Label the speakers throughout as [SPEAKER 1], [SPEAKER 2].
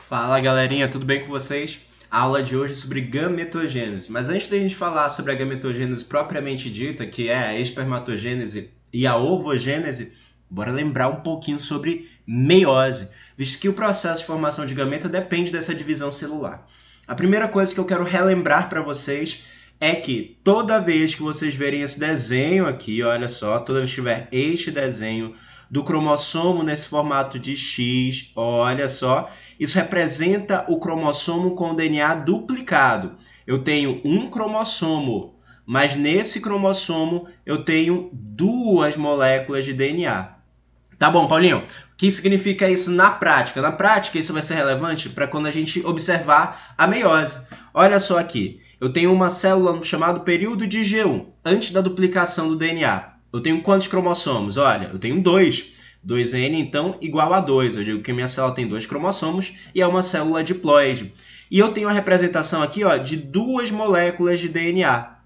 [SPEAKER 1] Fala galerinha, tudo bem com vocês? A aula de hoje é sobre gametogênese, mas antes da gente falar sobre a gametogênese propriamente dita, que é a espermatogênese e a ovogênese, bora lembrar um pouquinho sobre meiose, visto que o processo de formação de gameta depende dessa divisão celular. A primeira coisa que eu quero relembrar para vocês é que toda vez que vocês verem esse desenho aqui, olha só, toda vez que tiver este desenho do cromossomo nesse formato de X, olha só, isso representa o cromossomo com o DNA duplicado. Eu tenho um cromossomo, mas nesse cromossomo eu tenho duas moléculas de DNA. Tá bom, Paulinho? O que significa isso na prática? Na prática, isso vai ser relevante para quando a gente observar a meiose. Olha só aqui, eu tenho uma célula chamada período de G1, antes da duplicação do DNA. Eu tenho quantos cromossomos? Olha, eu tenho 2. 2N, então, igual a 2. Eu digo que minha célula tem 2 cromossomos e é uma célula diploide. E eu tenho a representação aqui de duas moléculas de DNA.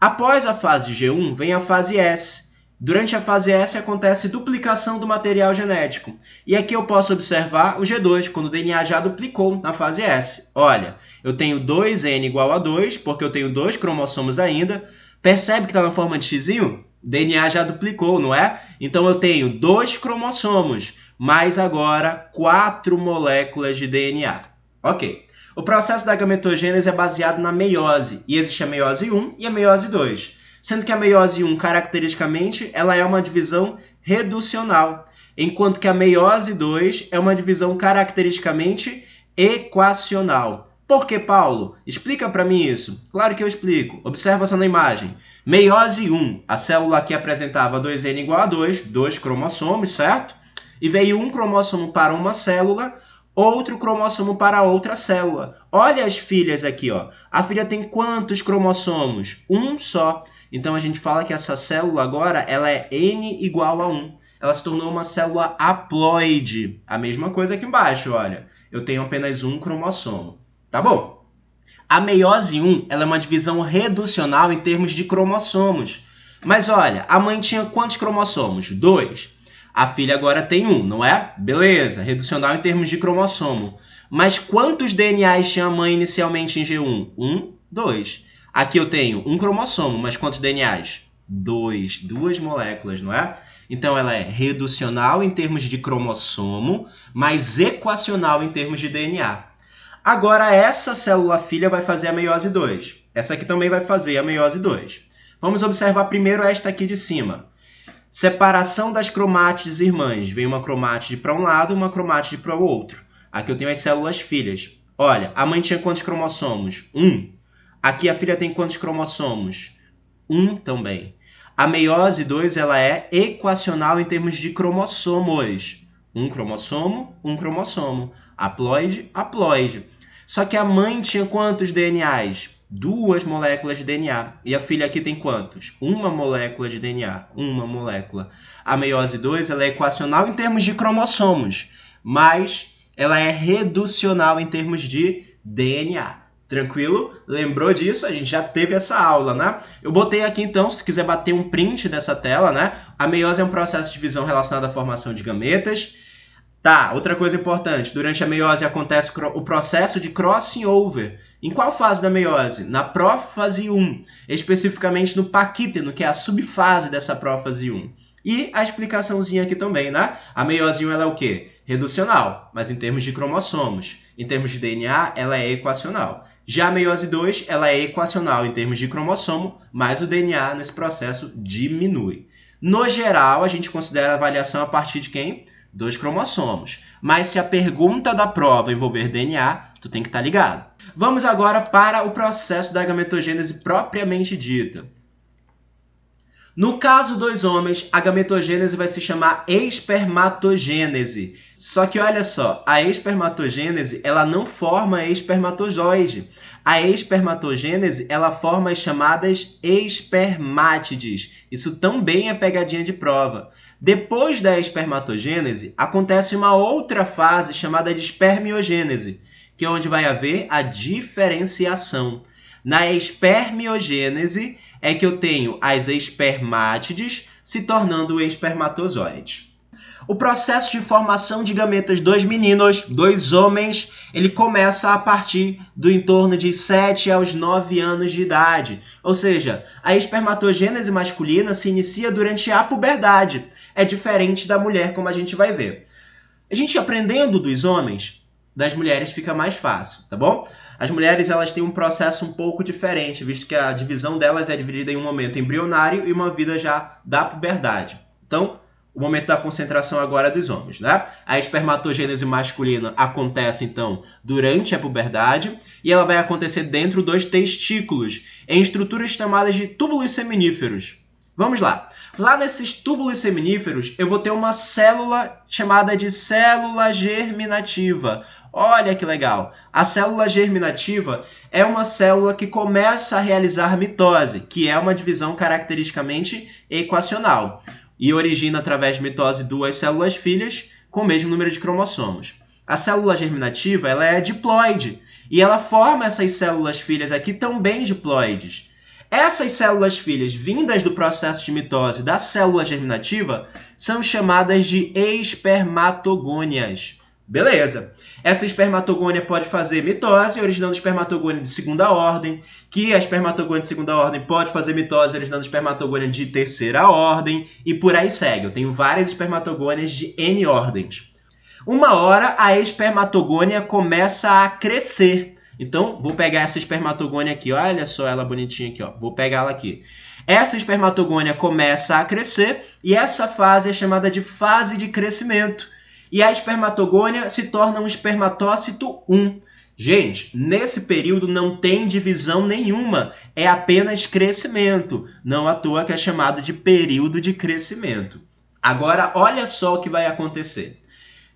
[SPEAKER 1] Após a fase G1, vem a fase S. Durante a fase S acontece duplicação do material genético. E aqui eu posso observar o G2, quando o DNA já duplicou na fase S. Olha, eu tenho 2N igual a 2, porque eu tenho 2 cromossomos ainda. Percebe que está na forma de xizinho? DNA já duplicou, não é? Então eu tenho 2 cromossomos, mais agora 4 moléculas de DNA. Ok. O processo da gametogênese é baseado na meiose, e existe a meiose 1 e a meiose 2. Sendo que a meiose 1, caracteristicamente, ela é uma divisão reducional, enquanto que a meiose 2 é uma divisão caracteristicamente equacional. Por que, Paulo? Explica para mim isso. Claro que eu explico. Observa só na imagem. Meiose 1, a célula aqui apresentava 2N igual a 2, 2 cromossomos, certo? E veio um cromossomo para uma célula, outro cromossomo para outra célula. Olha as filhas aqui, ó. A filha tem quantos cromossomos? Um só. Então a gente fala que essa célula agora ela é N igual a 1. Ela se tornou uma célula haploide. A mesma coisa aqui embaixo, olha. Eu tenho apenas um cromossomo. Tá bom? A meiose 1 ela é uma divisão reducional em termos de cromossomos. Mas olha, a mãe tinha quantos cromossomos? 2. A filha agora tem 1, não é? Beleza, reducional em termos de cromossomo. Mas quantos DNAs tinha a mãe inicialmente em G1? 1, 2. Aqui eu tenho um cromossomo, mas quantos DNAs? 2. 2 moléculas, não é? Então ela é reducional em termos de cromossomo, mas equacional em termos de DNA. Agora, essa célula filha vai fazer a meiose 2. Essa aqui também vai fazer a meiose 2. Vamos observar primeiro esta aqui de cima. Separação das cromátides irmãs. Vem uma cromátide para um lado e uma cromátide para o outro. Aqui eu tenho as células filhas. Olha, a mãe tinha quantos cromossomos? 1. Aqui a filha tem quantos cromossomos? 1 também. A meiose 2 ela é equacional em termos de cromossomos. Um cromossomo. Haploide, haploide. Só que a mãe tinha quantos DNAs? 2 moléculas de DNA. E a filha aqui tem quantos? Uma molécula de DNA. Uma molécula. A meiose 2 ela é equacional em termos de cromossomos, mas ela é reducional em termos de DNA. Tranquilo? Lembrou disso? A gente já teve essa aula, né? Eu botei aqui então, se quiser bater um print dessa tela, né? A meiose é um processo de divisão relacionado à formação de gametas. Tá, outra coisa importante, durante a meiose acontece o processo de crossing over. Em qual fase da meiose? Na prófase 1, especificamente no paquíteno, que é a subfase dessa prófase 1. E a explicaçãozinha aqui também, né? A meiose 1 ela é o quê? Reducional, mas em termos de cromossomos. Em termos de DNA, ela é equacional. Já a meiose 2, ela é equacional em termos de cromossomo, mas o DNA nesse processo diminui. No geral, a gente considera a avaliação a partir de quem? 2 cromossomos. Mas se a pergunta da prova envolver DNA, tu tem que estar ligado. Vamos agora para o processo da gametogênese propriamente dita. No caso dos homens, a gametogênese vai se chamar espermatogênese. Só que olha só, a espermatogênese ela não forma espermatozoide. A espermatogênese ela forma as chamadas espermátides. Isso também é pegadinha de prova. Depois da espermatogênese, acontece uma outra fase chamada de espermiogênese, que é onde vai haver a diferenciação. Na espermiogênese é que eu tenho as espermátides se tornando espermatozoides. O processo de formação de gametas dos meninos, dos homens, ele começa a partir do entorno de 7 aos 9 anos de idade. Ou seja, a espermatogênese masculina se inicia durante a puberdade. É diferente da mulher, como a gente vai ver. A gente aprendendo dos homens, das mulheres fica mais fácil, tá bom? As mulheres elas têm um processo um pouco diferente, visto que a divisão delas é dividida em um momento embrionário e uma vida já da puberdade. Então, o momento da concentração agora é dos homens, né? A espermatogênese masculina acontece, então, durante a puberdade e ela vai acontecer dentro dos testículos, em estruturas chamadas de túbulos seminíferos. Vamos lá. Lá nesses túbulos seminíferos, eu vou ter uma célula chamada de célula germinativa. Olha que legal! A célula germinativa é uma célula que começa a realizar mitose, que é uma divisão caracteristicamente equacional, e origina através de mitose duas células filhas com o mesmo número de cromossomos. A célula germinativa ela é diploide, e ela forma essas células filhas aqui também diploides. Essas células filhas vindas do processo de mitose da célula germinativa são chamadas de espermatogônias. Beleza. Essa espermatogônia pode fazer mitose, originando espermatogônia de segunda ordem, que a espermatogônia de segunda ordem pode fazer mitose, originando espermatogônia de terceira ordem, e por aí segue. Eu tenho várias espermatogônias de N ordens. Uma hora, a espermatogônia começa a crescer. Então, vou pegar essa espermatogônia aqui, olha só ela bonitinha aqui, ó. Vou pegar ela aqui. Essa espermatogônia começa a crescer e essa fase é chamada de fase de crescimento. E a espermatogônia se torna um espermatócito 1. Gente, nesse período não tem divisão nenhuma, é apenas crescimento. Não à toa que é chamado de período de crescimento. Agora, olha só o que vai acontecer.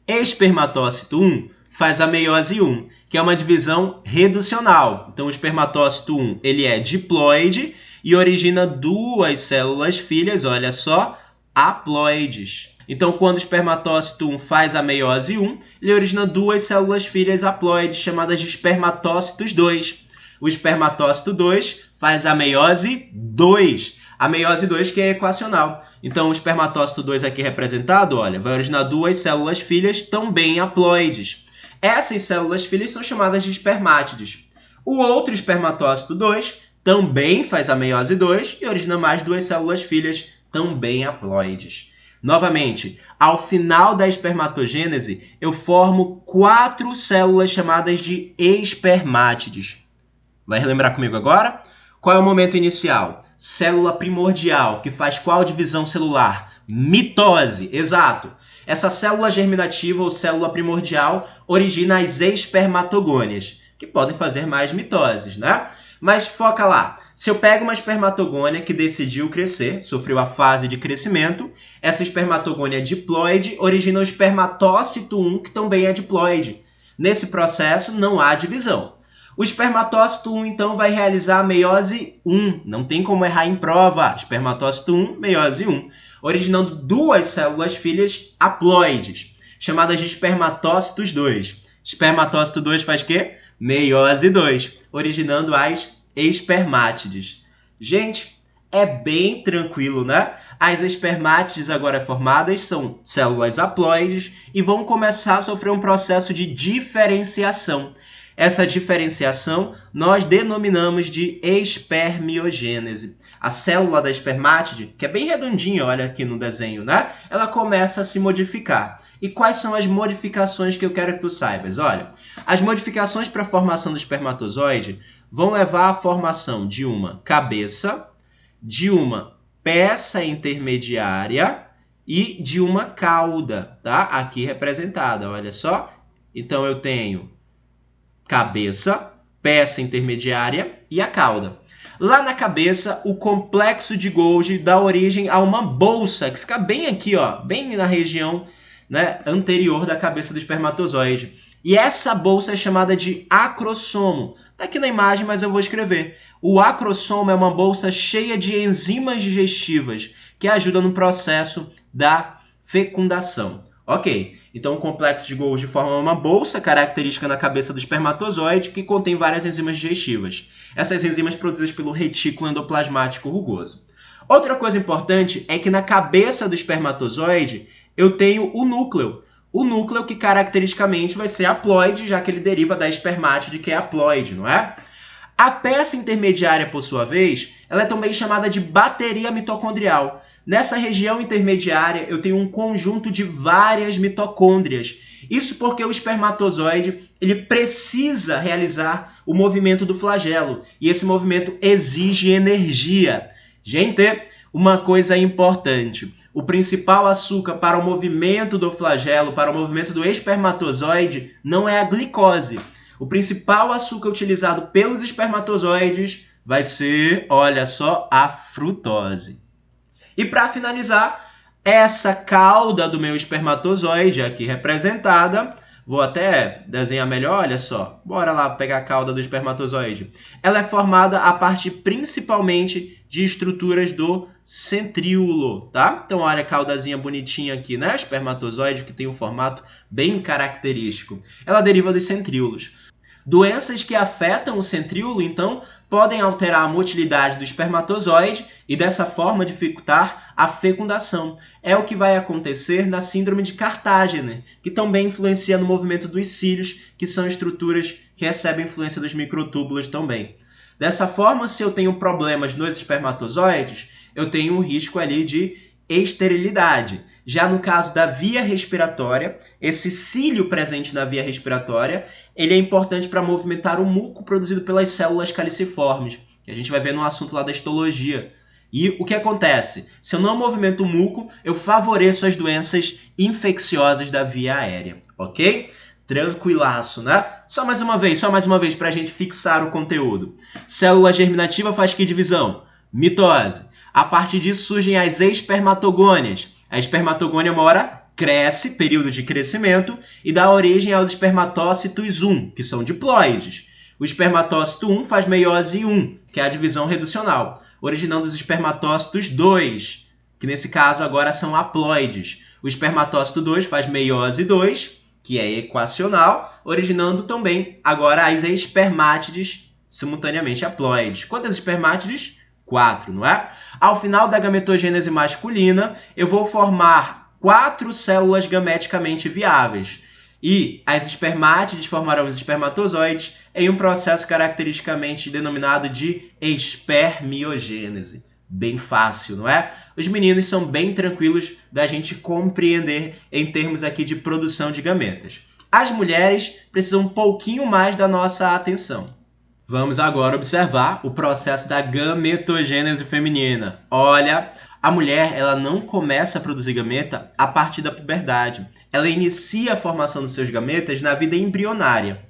[SPEAKER 1] Espermatócito 1 faz a meiose 1, que é uma divisão reducional. Então, o espermatócito 1 ele é diploide e origina duas células filhas, olha só, haploides. Então, quando o espermatócito 1 faz a meiose 1, ele origina duas células filhas haploides, chamadas de espermatócitos 2. O espermatócito 2 faz a meiose 2. A meiose 2 que é equacional. Então, o espermatócito 2 aqui representado, olha, vai originar duas células filhas também haploides. Essas células filhas são chamadas de espermátides. O outro espermatócito 2 também faz a meiose 2 e origina mais duas células filhas também haploides. Novamente, ao final da espermatogênese, eu formo 4 células chamadas de espermátides. Vai relembrar comigo agora? Qual é o momento inicial? Célula primordial, que faz qual divisão celular? Mitose, exato. Essa célula germinativa ou célula primordial origina as espermatogônias, que podem fazer mais mitoses, né? Mas foca lá. Se eu pego uma espermatogônia que decidiu crescer, sofreu a fase de crescimento, essa espermatogônia diploide origina o espermatócito 1, que também é diploide. Nesse processo não há divisão. O espermatócito 1, então, vai realizar a meiose 1. Não tem como errar em prova. Espermatócito 1, meiose 1. Originando duas células filhas haploides, chamadas de espermatócitos 2. Espermatócito 2 faz o quê? Meiose 2, originando as espermátides. Gente, é bem tranquilo, né? As espermátides agora formadas são células haploides e vão começar a sofrer um processo de diferenciação. Essa diferenciação nós denominamos de espermiogênese. A célula da espermátide, que é bem redondinha, olha aqui no desenho, né? Ela começa a se modificar. E quais são as modificações que eu quero que tu saibas? Olha, as modificações para a formação do espermatozoide vão levar à formação de uma cabeça, de uma peça intermediária e de uma cauda, tá? Aqui representada, olha só. Então eu tenho cabeça, peça intermediária e a cauda. Lá na cabeça, o complexo de Golgi dá origem a uma bolsa, que fica bem aqui, ó, bem na região, né, anterior da cabeça do espermatozoide. E essa bolsa é chamada de acrossomo. Está aqui na imagem, mas eu vou escrever. O acrossomo é uma bolsa cheia de enzimas digestivas que ajudam no processo da fecundação. Ok, então o complexo de Golgi forma uma bolsa característica na cabeça do espermatozoide que contém várias enzimas digestivas. Essas enzimas produzidas pelo retículo endoplasmático rugoso. Outra coisa importante é que na cabeça do espermatozoide eu tenho o núcleo. O núcleo que caracteristicamente vai ser haploide, já que ele deriva da espermátide, que é haploide, não é? A peça intermediária, por sua vez, ela é também chamada de bateria mitocondrial. Nessa região intermediária, eu tenho um conjunto de várias mitocôndrias. Isso porque o espermatozoide ele precisa realizar o movimento do flagelo. E esse movimento exige energia. Gente, uma coisa importante. O principal açúcar para o movimento do flagelo, para o movimento do espermatozoide, não é a glicose. O principal açúcar utilizado pelos espermatozoides vai ser, olha só, a frutose. E para finalizar, essa cauda do meu espermatozoide aqui representada, vou até desenhar melhor, olha só. Bora lá pegar a cauda do espermatozoide. Ela é formada a partir principalmente de estruturas do centríolo, tá? Então olha a caudazinha bonitinha aqui, né? Espermatozoide que tem um formato bem característico. Ela deriva dos centríolos. Doenças que afetam o centríolo, então, podem alterar a motilidade do espermatozoide e, dessa forma, dificultar a fecundação. É o que vai acontecer na síndrome de Cartagena, que também influencia no movimento dos cílios, que são estruturas que recebem influência dos microtúbulos também. Dessa forma, se eu tenho problemas nos espermatozoides, eu tenho um risco ali de esterilidade. Já no caso da via respiratória, esse cílio presente na via respiratória, ele é importante para movimentar o muco produzido pelas células caliciformes, que a gente vai ver no assunto lá da histologia. E o que acontece? Se eu não movimento o muco, eu favoreço as doenças infecciosas da via aérea, ok? Tranquilaço, né? Só mais uma vez para a gente fixar o conteúdo. Célula germinativa faz que divisão? Mitose. A partir disso surgem as espermatogônias. A espermatogônia uma hora cresce, período de crescimento, e dá origem aos espermatócitos 1, que são diploides. O espermatócito 1 faz meiose 1, que é a divisão reducional, originando os espermatócitos 2, que nesse caso agora são haploides. O espermatócito 2 faz meiose 2, que é equacional, originando também agora as espermátides simultaneamente haploides. Quantas espermátides? 4, não é? Ao final da gametogênese masculina, eu vou formar 4 células gameticamente viáveis. E as espermátides formarão os espermatozoides em um processo caracteristicamente denominado de espermiogênese. Bem fácil, não é? Os meninos são bem tranquilos da gente compreender em termos aqui de produção de gametas. As mulheres precisam um pouquinho mais da nossa atenção. Vamos agora observar o processo da gametogênese feminina. Olha, a mulher ela não começa a produzir gameta a partir da puberdade. Ela inicia a formação dos seus gametas na vida embrionária.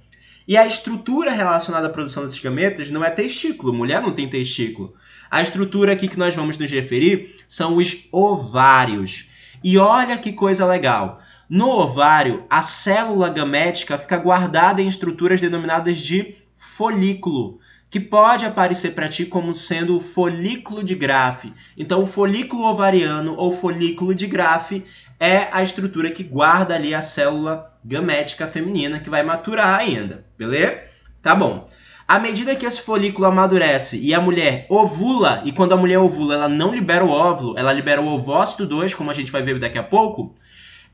[SPEAKER 1] E a estrutura relacionada à produção desses gametas não é testículo. Mulher não tem testículo. A estrutura aqui que nós vamos nos referir são os ovários. E olha que coisa legal. No ovário, a célula gamética fica guardada em estruturas denominadas de folículo, que pode aparecer para ti como sendo o folículo de Graafi. Então, o folículo ovariano ou folículo de Graafi é a estrutura que guarda ali a célula gamética feminina que vai maturar ainda, beleza? Tá bom. À medida que esse folículo amadurece e a mulher ovula, e quando a mulher ovula ela não libera o óvulo, ela libera o ovócito 2, como a gente vai ver daqui a pouco,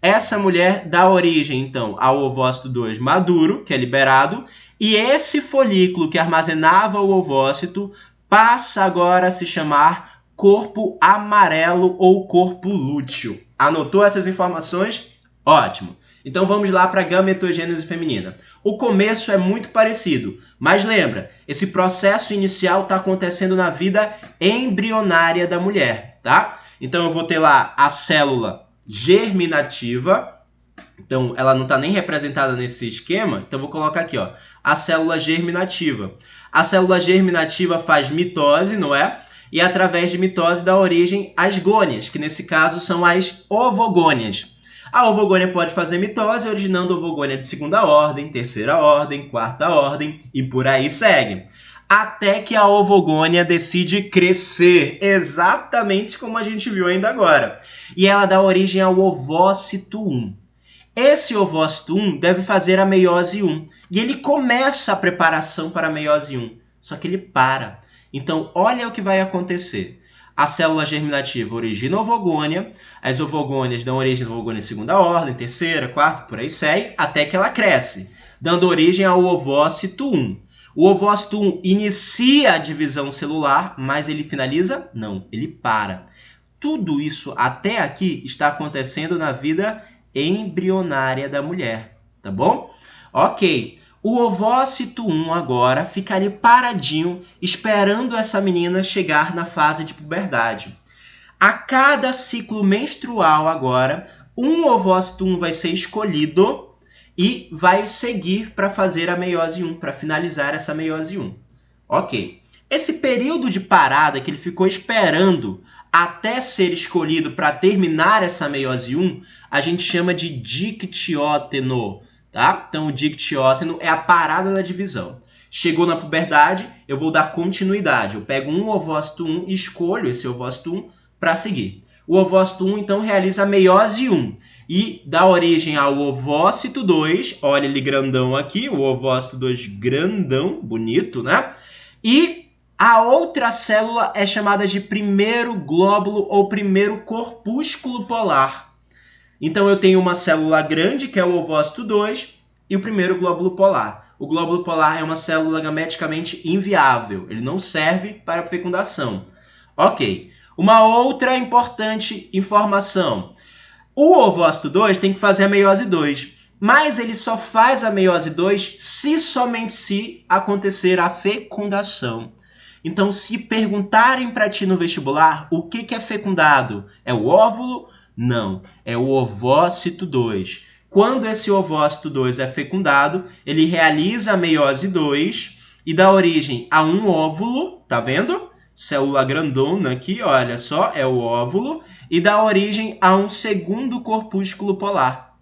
[SPEAKER 1] essa mulher dá origem, então, ao ovócito 2 maduro, que é liberado, e esse folículo que armazenava o ovócito passa agora a se chamar corpo amarelo ou corpo lúteo. Anotou essas informações? Ótimo! Então vamos lá para a gametogênese feminina. O começo é muito parecido, mas lembra, esse processo inicial está acontecendo na vida embrionária da mulher, tá? Então eu vou ter lá a célula germinativa. Então, ela não está nem representada nesse esquema, então vou colocar aqui, ó, a célula germinativa. A célula germinativa faz mitose, não é? E através de mitose dá origem às gônias, que nesse caso são as ovogônias. A ovogônia pode fazer mitose, originando ovogônia de segunda ordem, terceira ordem, quarta ordem e por aí segue. Até que a ovogônia decide crescer, exatamente como a gente viu ainda agora. E ela dá origem ao ovócito 1. Esse ovócito 1 deve fazer a meiose 1. E ele começa a preparação para a meiose 1. Só que ele para. Então, olha o que vai acontecer. A célula germinativa origina a ovogônia, as ovogônias dão origem a ovogônia de segunda ordem, terceira, quarta, por aí segue, até que ela cresce, dando origem ao ovócito 1. O ovócito 1 inicia a divisão celular, mas ele finaliza? Não, ele para. Tudo isso até aqui está acontecendo na vida embrionária da mulher, tá bom? Ok. O ovócito 1 agora fica ali paradinho, esperando essa menina chegar na fase de puberdade. A cada ciclo menstrual agora, um ovócito 1 vai ser escolhido e vai seguir para fazer a meiose 1, para finalizar essa meiose 1. Ok. Esse período de parada que ele ficou esperando até ser escolhido para terminar essa meiose 1, a gente chama de dictióteno. Tá? Então, o dictióteno é a parada da divisão. Chegou na puberdade, eu vou dar continuidade. Eu pego um ovócito 1 e escolho esse ovócito 1 para seguir. O ovócito 1, então, realiza a meiose 1 e dá origem ao ovócito 2. Olha ele grandão aqui, o ovócito 2 grandão, bonito, né? E a outra célula é chamada de primeiro glóbulo ou primeiro corpúsculo polar. Então, eu tenho uma célula grande, que é o ovócito 2, e o primeiro glóbulo polar. O glóbulo polar é uma célula gameticamente inviável. Ele não serve para a fecundação. Ok. Uma outra importante informação. O ovócito 2 tem que fazer a meiose 2, mas ele só faz a meiose 2 se somente se acontecer a fecundação. Então, se perguntarem para ti no vestibular o que é fecundado, é o óvulo? Não, é o ovócito 2. Quando esse ovócito 2 é fecundado, ele realiza a meiose 2 e dá origem a um óvulo, tá vendo? Célula grandona aqui, olha só, é o óvulo, e dá origem a um segundo corpúsculo polar.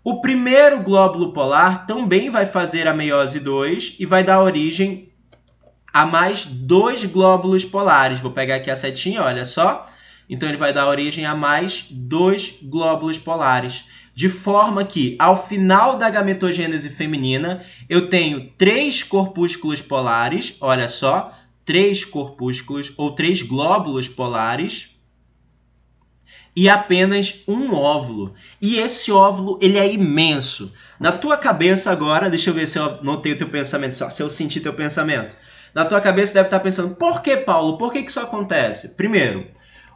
[SPEAKER 1] O primeiro glóbulo polar também vai fazer a meiose 2 e vai dar origem a mais 2 glóbulos polares. Vou pegar aqui a setinha, olha só. Então, ele vai dar origem a mais 2 glóbulos polares. De forma que, ao final da gametogênese feminina, eu tenho 3 corpúsculos polares, olha só, 3 corpúsculos ou 3 glóbulos polares e apenas um óvulo. E esse óvulo, ele é imenso. Na tua cabeça agora, deixa eu ver se eu notei o teu pensamento, se eu senti teu pensamento. Na tua cabeça deve estar pensando, por que, Paulo? Por que isso acontece? Primeiro,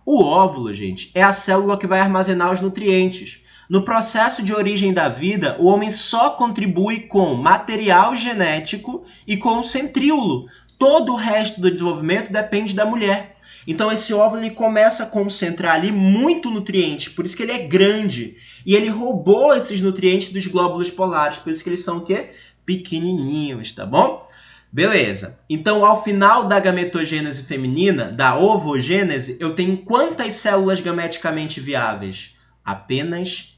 [SPEAKER 1] o óvulo, gente, é a célula que vai armazenar os nutrientes. No processo de origem da vida, o homem só contribui com material genético e com o centríolo. Todo o resto do desenvolvimento depende da mulher. Então, esse óvulo ele começa a concentrar ali muito nutrientes, por isso que ele é grande. E ele roubou esses nutrientes dos glóbulos polares, por isso que eles são o quê? Pequenininhos, tá bom? Beleza. Então, ao final da gametogênese feminina, da ovogênese, eu tenho quantas células gameticamente viáveis? Apenas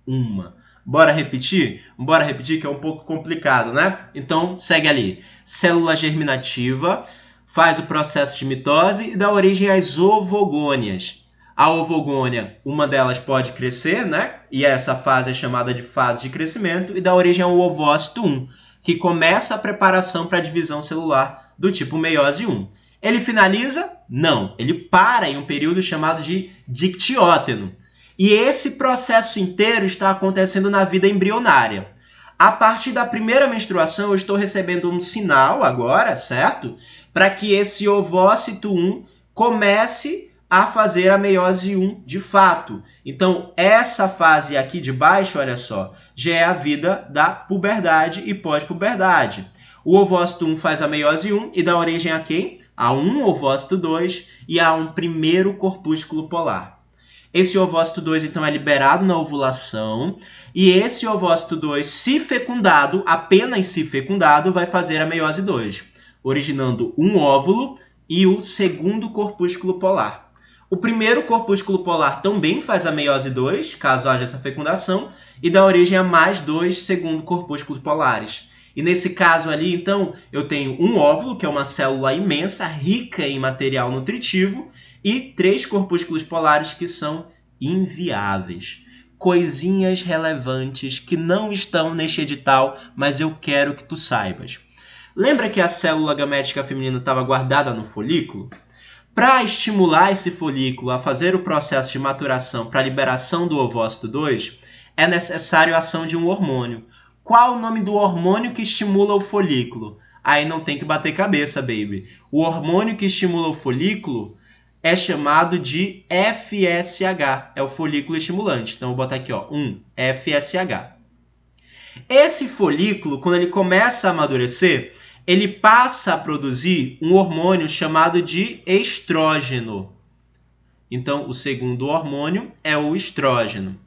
[SPEAKER 1] uma. Bora repetir? Bora repetir que é um pouco complicado, né? Então, segue ali. Célula germinativa faz o processo de mitose e dá origem às ovogônias. A ovogônia, uma delas pode crescer, né? E essa fase é chamada de fase de crescimento e dá origem ao ovócito 1, que começa a preparação para a divisão celular do tipo meiose 1. Ele finaliza? Não. Ele para em um período chamado de dictióteno. E esse processo inteiro está acontecendo na vida embrionária. A partir da primeira menstruação, eu estou recebendo um sinal agora, certo? Para que esse ovócito 1 comece a fazer a meiose 1 de fato. Então, essa fase aqui de baixo, olha só, já é a vida da puberdade e pós-puberdade. O ovócito 1 faz a meiose 1 e dá origem a quem? A um ovócito 2 e a um primeiro corpúsculo polar. Esse ovócito 2, então, é liberado na ovulação e esse ovócito 2, se fecundado, apenas se fecundado, vai fazer a meiose 2, originando um óvulo e o segundo corpúsculo polar. O primeiro corpúsculo polar também faz a meiose 2, caso haja essa fecundação, e dá origem a mais 2 segundo corpúsculos polares. E nesse caso ali, então, eu tenho um óvulo, que é uma célula imensa, rica em material nutritivo, e 3 corpúsculos polares que são inviáveis. Coisinhas relevantes que não estão neste edital, mas eu quero que tu saibas. Lembra que a célula gamética feminina estava guardada no folículo? Para estimular esse folículo a fazer o processo de maturação para a liberação do ovócito 2, é necessário a ação de um hormônio. Qual o nome do hormônio que estimula o folículo? Aí não tem que bater cabeça, baby. O hormônio que estimula o folículo é chamado de FSH, é o folículo estimulante. Então, eu vou botar aqui, ó, FSH. Esse folículo, quando ele começa a amadurecer, ele passa a produzir um hormônio chamado de estrógeno. Então, o segundo hormônio é o estrógeno.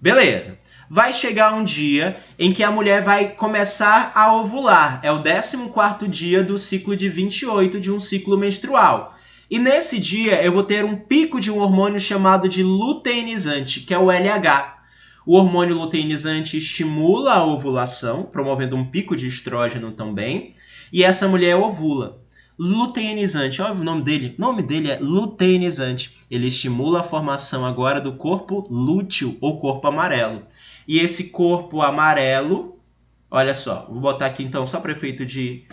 [SPEAKER 1] Beleza. Vai chegar um dia em que a mulher vai começar a ovular. É o 14º dia do ciclo de 28 de um ciclo menstrual. E nesse dia eu vou ter um pico de um hormônio chamado de luteinizante, que é o LH. O hormônio luteinizante estimula a ovulação, promovendo um pico de estrógeno também. E essa mulher ovula. Luteinizante, olha o nome dele. O nome dele é luteinizante. Ele estimula a formação agora do corpo lúteo ou corpo amarelo. E esse corpo amarelo, olha só, vou botar aqui então só para efeito de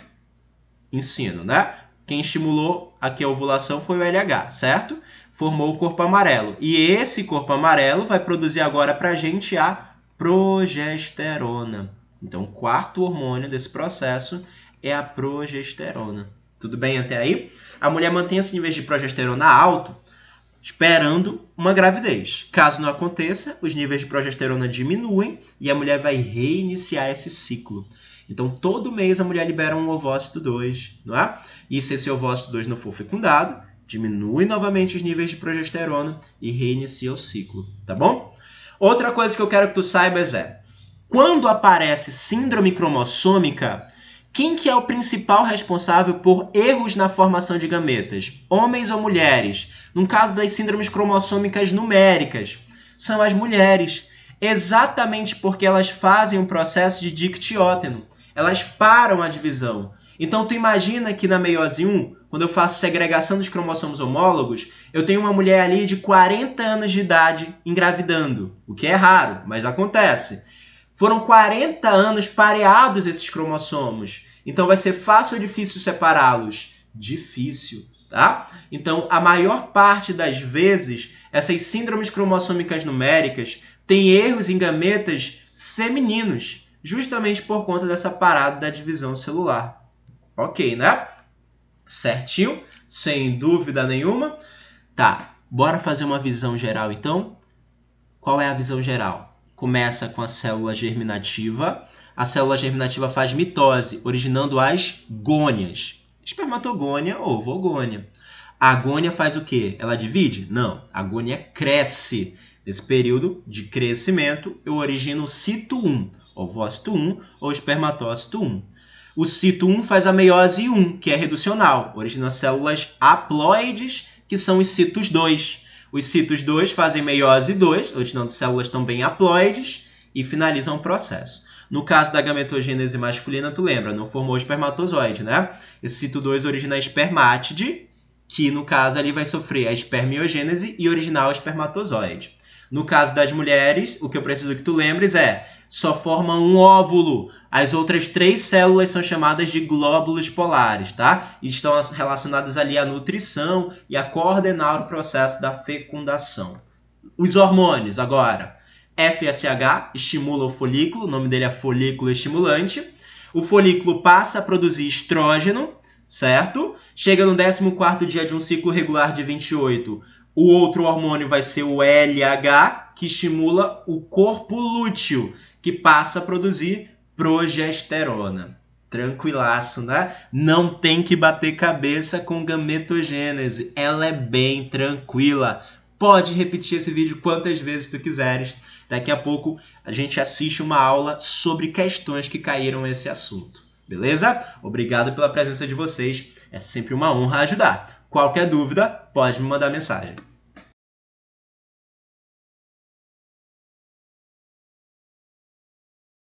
[SPEAKER 1] ensino, né? Quem estimulou aqui a ovulação foi o LH, certo? Formou o corpo amarelo. E esse corpo amarelo vai produzir agora para a gente a progesterona. Então, o quarto hormônio desse processo é a progesterona. Tudo bem até aí? A mulher mantém esse nível de progesterona alto, esperando uma gravidez. Caso não aconteça, os níveis de progesterona diminuem e a mulher vai reiniciar esse ciclo. Então, todo mês a mulher libera um ovócito 2, não é? E se esse ovócito 2 não for fecundado, diminui novamente os níveis de progesterona e reinicia o ciclo, tá bom? Outra coisa que eu quero que tu saibas é, quando aparece síndrome cromossômica, quem que é o principal responsável por erros na formação de gametas? Homens ou mulheres? No caso das síndromes cromossômicas numéricas, são as mulheres. Exatamente porque elas fazem um processo de dictióteno. Elas param a divisão. Então, tu imagina que na meiose 1, quando eu faço segregação dos cromossomos homólogos, eu tenho uma mulher ali de 40 anos de idade engravidando. O que é raro, mas acontece. Foram 40 anos pareados esses cromossomos. Então, vai ser fácil ou difícil separá-los? Difícil, tá? Então, a maior parte das vezes, essas síndromes cromossômicas numéricas têm erros em gametas femininos, justamente por conta dessa parada da divisão celular. Ok, né? Certinho? Sem dúvida nenhuma. Tá, bora fazer uma visão geral, então? Qual é a visão geral? Começa com a célula germinativa. A célula germinativa faz mitose, originando as gônias. Espermatogônia ou ovogônia. A gônia faz o quê? Ela divide? Não. A gônia cresce. Nesse período de crescimento, eu origino o cito 1, ovócito 1 ou espermatócito 1. O cito 1 faz a meiose 1, que é reducional, origina células haploides, que são os citos 2. Os citos 2 fazem meiose 2, originando células também haploides, e finalizam o processo. No caso da gametogênese masculina, tu lembra, não formou o espermatozoide, né? Esse cito 2 origina a espermátide, que no caso ali vai sofrer a espermiogênese e originar o espermatozoide. No caso das mulheres, o que eu preciso que tu lembres é, só forma um óvulo. As outras 3 células são chamadas de glóbulos polares, tá? E estão relacionadas ali à nutrição e a coordenar o processo da fecundação. Os hormônios, agora. FSH estimula o folículo, o nome dele é folículo estimulante. O folículo passa a produzir estrógeno, certo? Chega no 14º dia de um ciclo regular de 28, o outro hormônio vai ser o LH, que estimula o corpo lúteo, que passa a produzir progesterona. Tranquilaço, né? Não tem que bater cabeça com gametogênese. Ela é bem tranquila. Pode repetir esse vídeo quantas vezes tu quiseres. Daqui a pouco a gente assiste uma aula sobre questões que caíram nesse assunto. Beleza? Obrigado pela presença de vocês. É sempre uma honra ajudar. Qualquer dúvida, pode me mandar mensagem.